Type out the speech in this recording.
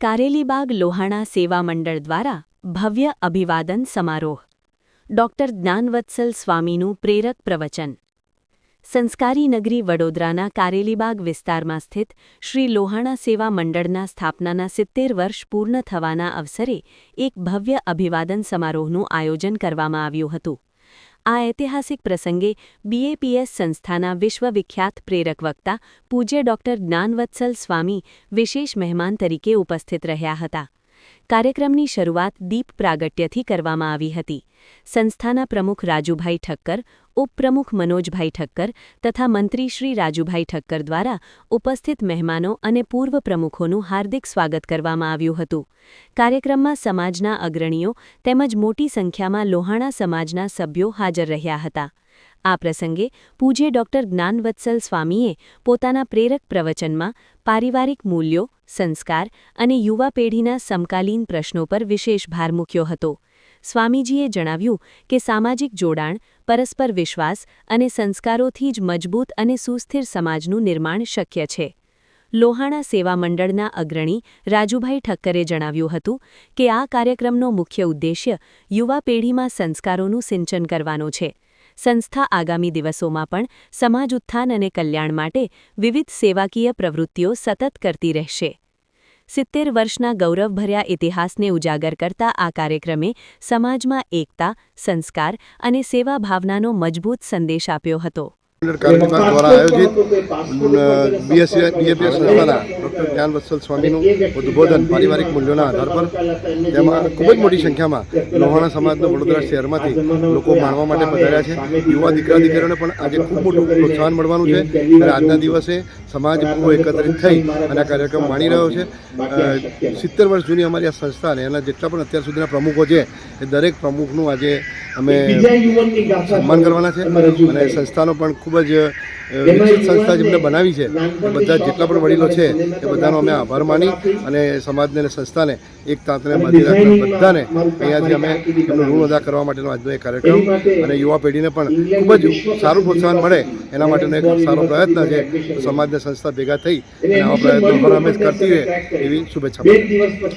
કારેલીબાગ લોહાણા સેવા મંડળ દ્વારા ભવ્ય અભિવાદન સમારોહ. ડોક્ટર જ્ઞાનવત્સલ સ્વામીનું પ્રેરક પ્રવચન. સંસ્કારી નગરી વડોદરાના કારેલીબાગ વિસ્તારમાં સ્થિત શ્રી લોહાણા સેવા મંડળના સ્થાપનાના 70 વર્ષ પૂર્ણ થવાના અવસરે એક ભવ્ય અભિવાદન સમારોહનું આયોજન કરવામાં આવ્યું હતું. આ ઐતિહાસિક પ્રસંગે BAPS સંસ્થાના વિશ્વવિખ્યાત પ્રેરક વક્તા પૂજ્ય ડોક્ટર જ્ઞાનવત્સલ સ્વામી વિશેષ મહેમાન તરીકે ઉપસ્થિત રહ્યા હતા. કાર્યક્રમની શરૂઆત દીપ પ્રાગટ્યથી કરવામાં આવી હતી. સંસ્થાના પ્રમુખ રાજુભાઈ ઠક્કર, ઉપપ્રમુખ મનોજભાઈ ઠક્કર તથા મંત્રી શ્રી રાજુભાઈ ઠક્કર દ્વારા ઉપસ્થિત મહેમાનો અને પૂર્વ પ્રમુખોનું હાર્દિક સ્વાગત કરવામાં આવ્યું હતું. કાર્યક્રમમાં સમાજના અગ્રણીઓ તેમજ મોટી સંખ્યામાં લોહાણા સમાજના સભ્યો હાજર રહ્યા હતા. આ પ્રસંગે પૂજ્ય ડોક્ટર જ્ઞાનવત્સલ સ્વામીએ પોતાના પ્રેરક પ્રવચનમાં પારિવારિક મૂલ્યો, સંસ્કાર અને યુવા પેઢીના સમકાલીન પ્રશ્નો પર વિશેષ ભાર મૂક્યો હતો. સ્વામીજીએ જણાવ્યું કે સામાજિક જોડાણ, પરસ્પર વિશ્વાસ અને સંસ્કારોથી જ મજબૂત અને સુસ્થિર સમાજનું નિર્માણ શક્ય છે. લોહાણા સેવા મંડળના અગ્રણી રાજુભાઈ ઠક્કરે જણાવ્યું હતું કે આ કાર્યક્રમનો મુખ્ય ઉદ્દેશ્ય યુવા પેઢીમાં સંસ્કારોનું સિંચન કરવાનો છે. સંસ્થા આગામી દિવસોમાં પણ સમાજ ઉત્થાન અને કલ્યાણ માટે વિવિધ સેવાકીય પ્રવૃત્તિઓ સતત કરતી રહેશે. 70 વર્ષના ગૌરવભર્યા ઇતિહાસને ઉજાગર કરતા આ કાર્યક્રમે સમાજમાં એકતા, સંસ્કાર અને સેવા ભાવનાનો મજબૂત સંદેશ આપ્યો હતો. દ્વારા આયોજિત BAPS સંસ્થાના ડોક્ટર જ્ઞાનવત્સલ સ્વામીનું ઉદ્બોધન પારિવારિક મૂલ્યોના આધાર પર, તેમાં ખૂબ જ મોટી સંખ્યામાં લોહાણા સમાજના વડોદરા શહેરમાંથી લોકો માણવા માટે પધાર્યા છે. યુવા દીકરા દીકરીઓને પણ આજે ખૂબ મોટું પ્રોત્સાહન મળવાનું છે. ત્યારે આજના દિવસે સમાજ પૂરો એકત્રિત થઈ અને આ કાર્યક્રમ માણી રહ્યો છે. 70 વર્ષ જૂની અમારી આ સંસ્થા અને એના જેટલા પણ અત્યાર સુધીના પ્રમુખો છે એ દરેક પ્રમુખનું આજે અમે સન્માન કરવાના છે. અને સંસ્થાનો પણ ખૂબ જ વિકસિત સંસ્થા જેમને બનાવી છે એ બધા જેટલા પણ વડીલો છે એ બધાનો અમે આભાર માની અને સમાજને અને સંસ્થાને એક તાંતને બાંધી રાખતા બધાને અહીંયાથી અમે એમનું ઋણ અદા કરવા માટેનો આજનો એક કાર્યક્રમ અને યુવા પેઢીને પણ ખૂબ જ સારું પ્રોત્સાહન મળે એના માટેનો એક સારો પ્રયત્ન છે. સમાજને સંસ્થા ભેગા થઈ અને આવા પ્રયત્નો હર હંમેશ કરતી રહે એવી શુભેચ્છા.